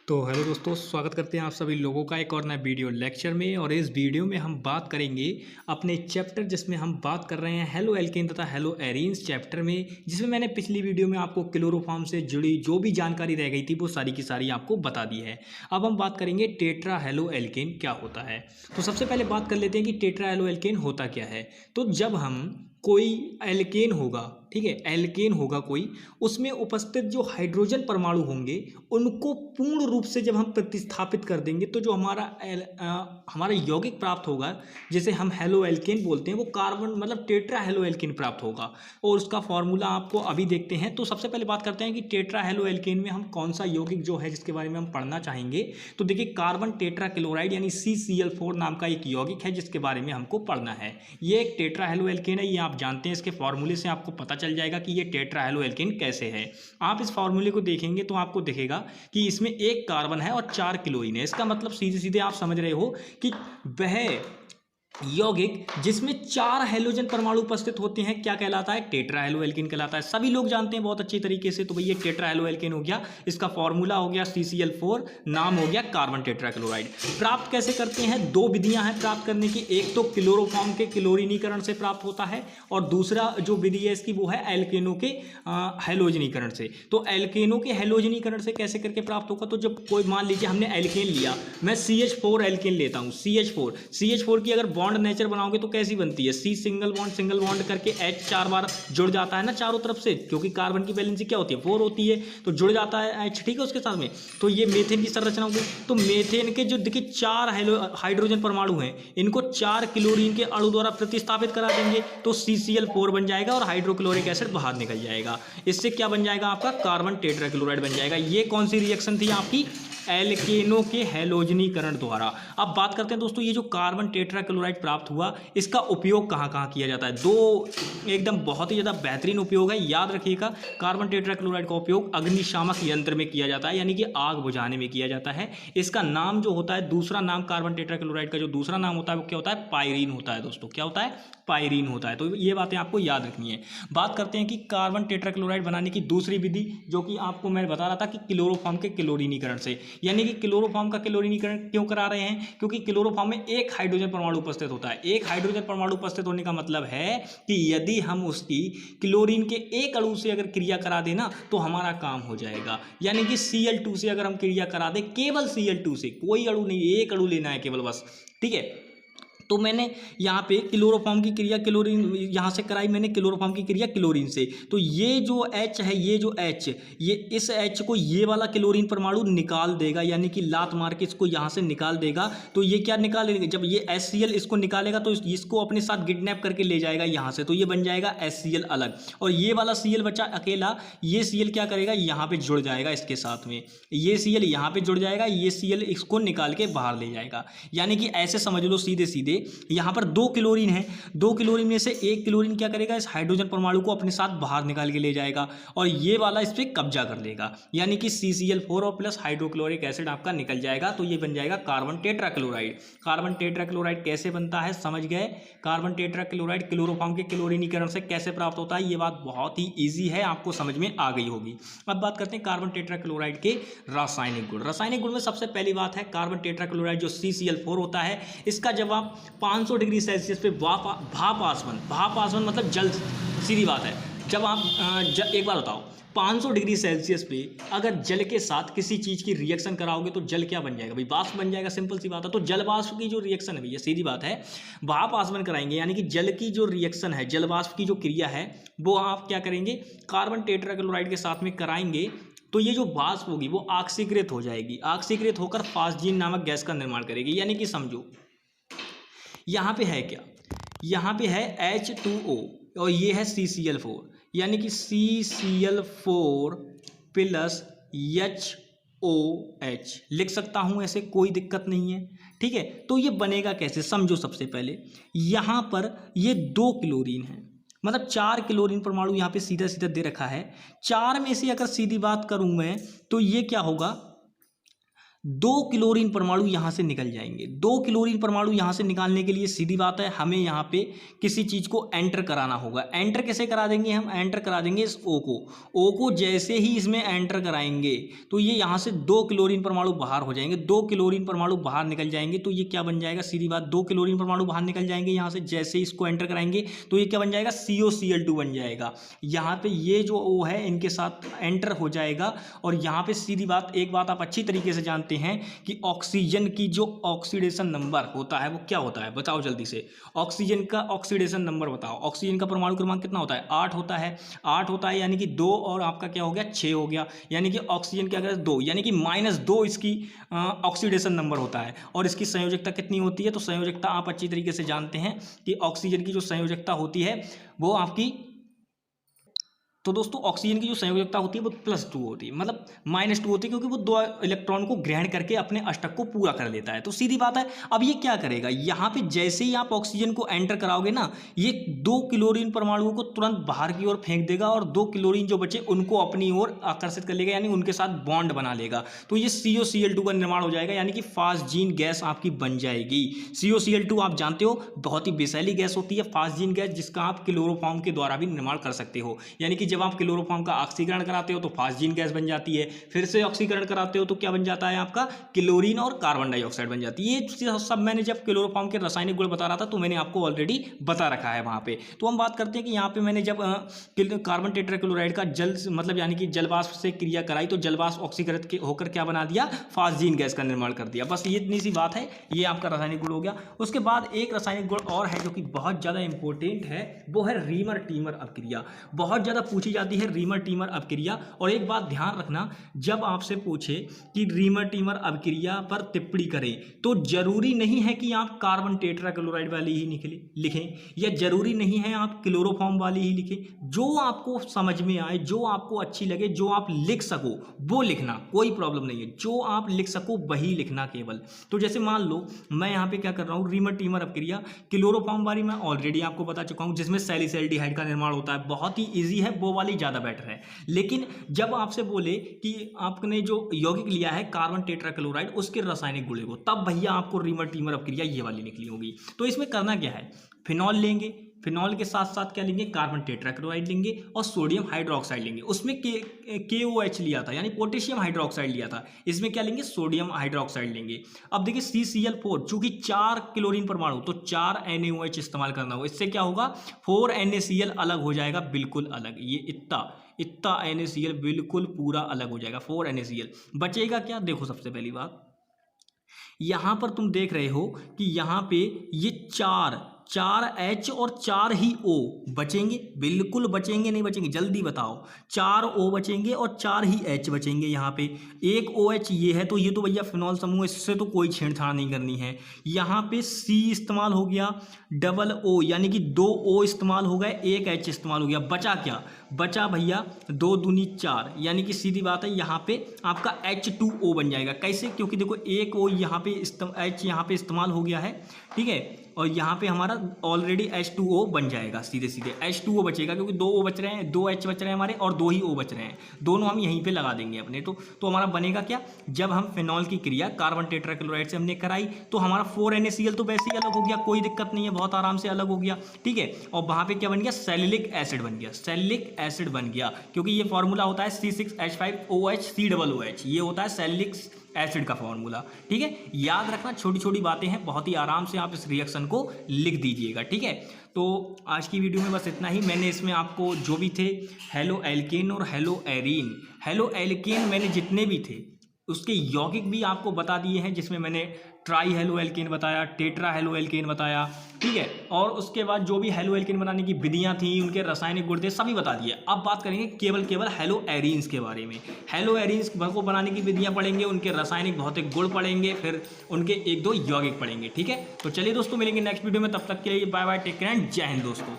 तो हेलो दोस्तों, स्वागत करते हैं आप सभी लोगों का एक और नया वीडियो लेक्चर में। और इस वीडियो में हम बात करेंगे अपने चैप्टर जिसमें हम बात कर रहे हैं हेलो एल्केन तथा हेलो एरीन्स चैप्टर में, जिसमें मैंने पिछली वीडियो में आपको क्लोरोफॉर्म से जुड़ी जो भी जानकारी रह गई थी वो सारी की सारी आपको बता दी है। अब हम बात करेंगे टेट्रा हेलो एल्केन क्या होता है। तो सबसे पहले बात कर लेते हैं कि टेट्रा हेलो एल्केन होता क्या है। तो जब हम कोई एल्केन होगा, ठीक है, एल्केन होगा कोई, उसमें उपस्थित जो हाइड्रोजन परमाणु होंगे उनको पूर्ण रूप से जब हम प्रतिस्थापित कर देंगे तो जो हमारा यौगिक प्राप्त होगा, जिसे हम हेलो एल्केन बोलते हैं, वो कार्बन मतलब टेट्रा हेलो एल्केन प्राप्त होगा। और उसका फॉर्मूला आपको अभी देखते हैं। तो सबसे पहले बात करते हैं कि टेट्रा हेलो एल्केन में हम कौन सा यौगिक जो है जिसके बारे में हम पढ़ना चाहेंगे। तो देखिए, कार्बन टेट्रा क्लोराइड यानी CCl4 नाम का एक यौगिक है जिसके बारे में हमको पढ़ना है। ये एक टेट्रा हेलो एल्केन है, ये आप जानते हैं। इसके फॉर्मूले से आपको पता चल जाएगा कि ये टेट्रा हेलो एल्केन कैसे है। आप इस फॉर्मूले को देखेंगे तो आपको दिखेगा कि इसमें एक कार्बन है और 4 क्लोरीन है। इसका मतलब सीधे सीधे आप समझ रहे हो कि वह यौगिक जिसमें 4 हैलोजन परमाणु उपस्थित होते हैं क्या कहलाता है? टेट्रा हेलो एल्केन कहलाता है। सभी लोग जानते हैं बहुत अच्छी तरीके से। तो भाई ये टेट्रा हेलो एल्केन हो गया, इसका फॉर्मूला हो गया CCl4, नाम हो गया कार्बन टेट्रा क्लोराइड। प्राप्त कैसे करते हैं? दो विधियां हैं प्राप्त करने की। एक तो क्लोरोफॉर्म के क्लोरीनीकरण से प्राप्त होता है और दूसरा जो विधि है इसकी वो है एल्केनों के हैलोजनीकरण से। तो एल्केनों के हैलोजनीकरण से कैसे करके प्राप्त होगा? तो जब कोई मान लीजिए हमने एल्केन लिया, मैं CH4 एल्केन लेता हूँ, CH4 की अगर बॉन्ड नेचर बनाओगे तो कैसी बनती है? C सिंगल बॉन्ड करके H 4 बार जुड़ जाता है ना चारों तरफ से, क्योंकि कार्बन की वैलेंसी क्या होती है? 4 होती है, तो जुड़ जाता है H, ठीक है, उसके साथ में। तो ये मेथेन की संरचना होगी। तो मेथेन के जो देखिए 4 हाइड्रोजन परमाणु हैं, इनको 4 क्लोरीन के अणु द्वारा प्रतिस्थापित करा देंगे तो CCl4 बन जाएगा और हाइड्रोक्लोरिक एसिड बाहर निकल जाएगा। इससे क्या बन जाएगा? आपका कार्बन टेट्रा क्लोराइड बन जाएगा। ये कौन सी रिएक्शन थी आपकी? एल्केनों के हैलोजनीकरण द्वारा। अब बात करते हैं दोस्तों, ये जो कार्बन टेट्रा क्लोराइड प्राप्त हुआ, इसका उपयोग कहाँ कहाँ किया जाता है? दो एकदम बहुत ही ज़्यादा बेहतरीन उपयोग है, याद रखिएगा। कार्बन टेट्रा क्लोराइड का उपयोग अग्निशामक यंत्र में किया जाता है, यानी कि आग बुझाने में किया जाता है। इसका नाम जो होता है, दूसरा नाम कार्बन टेट्रा क्लोराइड का जो दूसरा नाम होता है वो क्या होता है? पायरीन होता है दोस्तों। क्या होता है? पायरीन होता है। तो ये बातें आपको याद रखनी है। बात करते हैं कि कार्बन टेट्रा क्लोराइड बनाने की दूसरी विधि, जो कि आपको मैं बता रहा था कि क्लोरोफॉर्म के क्लोरीनीकरण से। यानी कि क्लोरोफॉर्म का क्लोरीनीकरण क्यों करा रहे हैं? क्योंकि क्लोरोफॉर्म में एक हाइड्रोजन परमाणु उपस्थित होता है। एक हाइड्रोजन परमाणु उपस्थित होने का मतलब है कि यदि हम उसकी क्लोरीन के एक अणु से अगर क्रिया करा देना तो हमारा काम हो जाएगा। यानी कि Cl2 से अगर हम क्रिया करा दें, केवल Cl2 से, कोई अणु नहीं, एक अणु लेना है केवल, बस, ठीक है। तो मैंने यहाँ पे क्लोरोफॉर्म की क्रिया क्लोरीन यहाँ से कराई, मैंने क्लोरोफॉर्म की क्रिया क्लोरीन से। तो ये जो H है, ये जो H, ये इस H को ये वाला क्लोरीन परमाणु निकाल देगा, यानी कि लात मार के इसको यहाँ से निकाल देगा। तो ये क्या निकालेगा? जब ये HCl इसको निकालेगा तो इसको अपने साथ किडनैप करके ले जाएगा यहाँ से, तो ये बन जाएगा HCl अलग। और ये वाला Cl बचा अकेला, ये Cl क्या करेगा? यहाँ पे जुड़ जाएगा इसके साथ में। ये Cl यहाँ पे जुड़ जाएगा, ये Cl इसको निकाल के बाहर ले जाएगा। यानी कि ऐसे समझ लो सीधे सीधे, यहां पर 2 क्लोरीन है, 2 क्लोरीन में से एक क्लोरीन क्या करेगा? इस हाइड्रोजन परमाणु को अपने साथ बाहर निकाल के ले जाएगा और ये वाला इस पे कब्जा कर लेगा, यानी कि CCl4 और प्लस हाइड्रोक्लोरिक एसिड आपका निकल जाएगा। तो ये बन जाएगा carbon tetra chloride. Carbon tetra chloride कैसे बनता है समझ गए? कार्बन टेट्रा क्लोराइड क्लोरोफॉर्म के क्लोरीनीकरण से कैसे प्राप्त होता है, ये बात बहुत ही ईजी है, आपको समझ में आ गई होगी। अब बात करते हैं कार्बन टेट्रा क्लोराइड के रासायनिक गुण। रासायनिक गुण में सबसे पहली बात है, कार्बन टेट्रा क्लोराइड जो CCl4 होता है, इसका जब आप 500 डिग्री सेल्सियस पे भाप आसवन मतलब जल, सीधी बात है। जब आप एक बार बताओ, 500 डिग्री सेल्सियस पे अगर जल के साथ किसी चीज़ की रिएक्शन कराओगे तो जल क्या बन जाएगा? भाई वाष्प बन जाएगा, सिंपल सी बात है। तो जल वाष्प की जो रिएक्शन है भैया, सीधी बात है, भाप आसवन कराएंगे, यानी कि जल की जो रिएक्शन है, जल वाष्प की जो क्रिया है, वो आप क्या करेंगे? कार्बन टेट्रा क्लोराइड के साथ में कराएंगे। तो ये जो वाष्प होगी वो ऑक्सीकृत हो जाएगी, ऑक्सीकृत होकर फास्जीन नामक गैस का निर्माण करेगी। यानी कि समझो, यहाँ पे है क्या? यहाँ पे है H2O और ये है CCl4, यानी कि CCl4 प्लस HOH लिख सकता हूँ ऐसे, कोई दिक्कत नहीं है, ठीक है। तो ये बनेगा कैसे समझो। सबसे पहले यहाँ पर ये 2 क्लोरीन है, मतलब 4 क्लोरीन परमाणु यहाँ पे सीधा सीधा दे रखा है। 4 में से अगर सीधी बात करूँ मैं तो ये क्या होगा? 2 क्लोरीन परमाणु यहाँ से निकल जाएंगे। 2 क्लोरीन परमाणु यहाँ से निकालने के लिए सीधी बात है, हमें यहाँ पे किसी चीज़ को एंटर कराना होगा। एंटर कैसे करा देंगे हम? एंटर करा देंगे इस O को जैसे ही इसमें एंटर कराएंगे तो ये यहाँ से 2 क्लोरीन परमाणु बाहर हो जाएंगे। 2 क्लोरीन परमाणु बाहर निकल जाएंगे तो ये क्या बन जाएगा? सीधी बात, 2 क्लोरीन परमाणु बाहर निकल जाएंगे यहाँ से, जैसे ही इसको एंटर कराएंगे तो ये क्या बन जाएगा? COCl2 बन जाएगा। यहाँ पे ये जो O है इनके साथ एंटर हो जाएगा। और यहाँ पे सीधी बात, एक बात आप अच्छी तरीके से जानते हैं कि ऑक्सीजन की जो ऑक्सीडेशन नंबर होता है वो क्या होता है? बताओ जल्दी से, ऑक्सीजन का ऑक्सीडेशन नंबर बताओ। ऑक्सीजन का परमाणु क्रमांक कितना होता है? 8 होता है। 8 होता है, यानी कि 2 और आपका क्या हो गया? 6 हो गया, यानी कि ऑक्सीजन क्या करें? 2, यानी कि -2 इसकी ऑक्सीडेशन नंबर होता है। और इसकी संयोजकता कितनी होती है? तो संयोजकता आप अच्छी तरीके से जानते हैं कि ऑक्सीजन की जो संयोजकता होती है वो आपकी, तो दोस्तों ऑक्सीजन की जो संयोजकता होती है वो +2 होती है, मतलब -2 होती है, क्योंकि वो 2 इलेक्ट्रॉन को ग्रहण करके अपने अष्टक को पूरा कर लेता है। तो सीधी बात है, अब ये क्या करेगा? यहाँ पे जैसे ही आप ऑक्सीजन को एंटर कराओगे ना, ये 2 क्लोरीन परमाणुओं को तुरंत बाहर की ओर फेंक देगा और 2 क्लोरीन जो बचे उनको अपनी ओर आकर्षित कर लेगा, यानी उनके साथ बॉन्ड बना लेगा। तो ये COCl2 का निर्माण हो जाएगा, यानी कि फास्जीन गैस आपकी बन जाएगी। COCl2 आप जानते हो बहुत ही विषैली गैस होती है, फास्जीन गैस, जिसका आप क्लोरोफॉर्म के द्वारा भी निर्माण कर सकते हो। यानी कि जब आप क्लोरोफॉर्म का ऑक्सीकरण कराते हो तो फास्जीन गैस बन जाती है, फिर से ऑक्सीकरण कराते हो तो क्या बन जाता है आपका? क्लोरीन और कार्बन डाइऑक्साइड बन जाती है। ये सब मैंने जब क्लोरोफॉर्म के रासायनिक गुण बता रहा था तो मैंने आपको ऑलरेडी बता रखा है वहाँ पे। तो हम बात करते हैं कि यहाँ पे मैंने जब कार्बन टेट्राक्लोराइड का जल, मतलब यानी कि जलवाष्प से क्रिया कराई तो जलवाष्प ऑक्सीकृत होकर क्या बना दिया? फास्जीन गैस का निर्माण कर दिया। बस ये इतनी सी बात है, ये आपका रासायनिक गुण हो गया। उसके बाद एक रासायनिक गुण और है जो कि बहुत ज़्यादा इंपॉर्टेंट है, वो है रीमर टीमर अपक्रिया। बहुत ज़्यादा पूछी जाती है रीमर टीमर अपक्रिया। और एक बात ध्यान रखना, जब आपसे पूछे कि रीमर टीमर अपक्रिया पर टिप्पणी करें तो जरूरी नहीं है कि आप कार्बन टेट्राक्लोराइड वाली ही लिखें, या जरूरी नहीं है आप क्लोरोफॉर्म वाली ही लिखें। जो आपको समझ में आए, जो आपको अच्छी लगे, जो आप लिख सको वो लिखना, कोई प्रॉब्लम नहीं है। जो आप लिख सको वही लिखना केवल। तो जैसे मान लो मैं यहाँ पे क्या कर रहा हूँ, रीमर टीमर अपक्रिया क्लोरोफॉर्म वाली मैं ऑलरेडी आपको बता चुका हूँ, जिसमें सैलिसैल्डिहाइड का निर्माण होता है। बहुत ही ईजी है, वो वाली ज़्यादा बेटर है। लेकिन जब आपसे बोले कि आपने जो यौगिक लिया है कार्बन टेट्राक्लोराइड, उसके रासायनिक गुण को, तब भैया आपको रीमर टीमर अपक्रिया ये वाली निकली होगी। तो इसमें करना क्या है? फिनॉल लेंगे, फिनॉल के साथ साथ क्या लेंगे? कार्बन टेट्राक्लोराइड लेंगे और सोडियम हाइड्रोक्साइड लेंगे। उसमें KOH लिया था, यानी पोटेशियम हाइड्रोक्साइड लिया था। इसमें क्या लेंगे? सोडियम हाइड्रोक्साइड लेंगे। अब देखिए CCl4, चूंकि 4 क्लोरीन परमाणु, तो 4 NaOH इस्तेमाल करना होगा। इससे क्या होगा? 4 NaCl अलग हो जाएगा, बिल्कुल अलग। ये इतना NaCl बिल्कुल पूरा अलग हो जाएगा। 4 NaCl बचेगा क्या? देखो, सबसे पहली बात यहां पर तुम देख रहे हो कि यहां पे ये 4 H और 4 ही O बचेंगे, बिल्कुल बचेंगे, नहीं बचेंगे? जल्दी बताओ। 4 O बचेंगे और 4 ही H बचेंगे। यहाँ पे एक OH ये है, तो ये तो भैया फिनॉल समूह, इससे तो कोई छेड़छाड़ नहीं करनी है। यहाँ पे C इस्तेमाल हो गया, डबल O, यानी कि 2 O इस्तेमाल हो गए, एक H इस्तेमाल हो गया। बचा क्या? बचा भैया 2 दूनी 4, यानी कि सीधी बात है यहाँ पे आपका H2O बन जाएगा। कैसे? क्योंकि देखो एक O यहाँ पे H यहाँ पे इस्तेमाल हो गया है, ठीक है, और यहाँ पे हमारा ऑलरेडी H2O बन जाएगा। सीधे सीधे H2O बचेगा, क्योंकि 2 O बच रहे हैं, 2 H बच रहे हैं हमारे, और 2 ही O बच रहे हैं। दोनों हम यहीं पे लगा देंगे अपने। तो हमारा बनेगा क्या? जब हम फिनॉल की क्रिया कार्बन टेट्राक्लोराइड से हमने कराई तो हमारा 4 NaCl तो वैसे ही अलग हो गया, कोई दिक्कत नहीं है, बहुत आराम से अलग हो गया, ठीक है। और वहाँ पे क्या बन गया? सैलिलिक एसिड बन गया, सैलिलिक एसिड बन गया, क्योंकि ये फॉर्मूला होता है C6H5OH COOH, ये होता है सैलिलिक एसिड का फॉर्मूला, ठीक है। याद रखना, छोटी छोटी बातें हैं, बहुत ही आराम से आप इस रिएक्शन को लिख दीजिएगा, ठीक है। तो आज की वीडियो में बस इतना ही। मैंने इसमें आपको जो भी थे हेलो एल्केन और हेलो एल्केन मैंने जितने भी थे उसके यौगिक भी आपको बता दिए हैं, जिसमें मैंने ट्राई हेलो एल्केन बताया, टेट्रा हेलो एल्केन बताया, ठीक है। और उसके बाद जो भी हेलो एल्केन बनाने की विधियां थी, उनके रासायनिक गुण थे, सभी बता दिए। अब बात करेंगे केवल हेलो एरीन्स के बारे में। हेलो एरीन्स को बनाने की विधियां पढ़ेंगे, उनके रासायनिक भौतिक गुण पढ़ेंगे, फिर उनके 1-2 यौगिक पढ़ेंगे, ठीक है। तो चलिए दोस्तों, मिलेंगे नेक्स्ट वीडियो में, तब तक के लिए bye bye, take care and Jai Hind दोस्तों।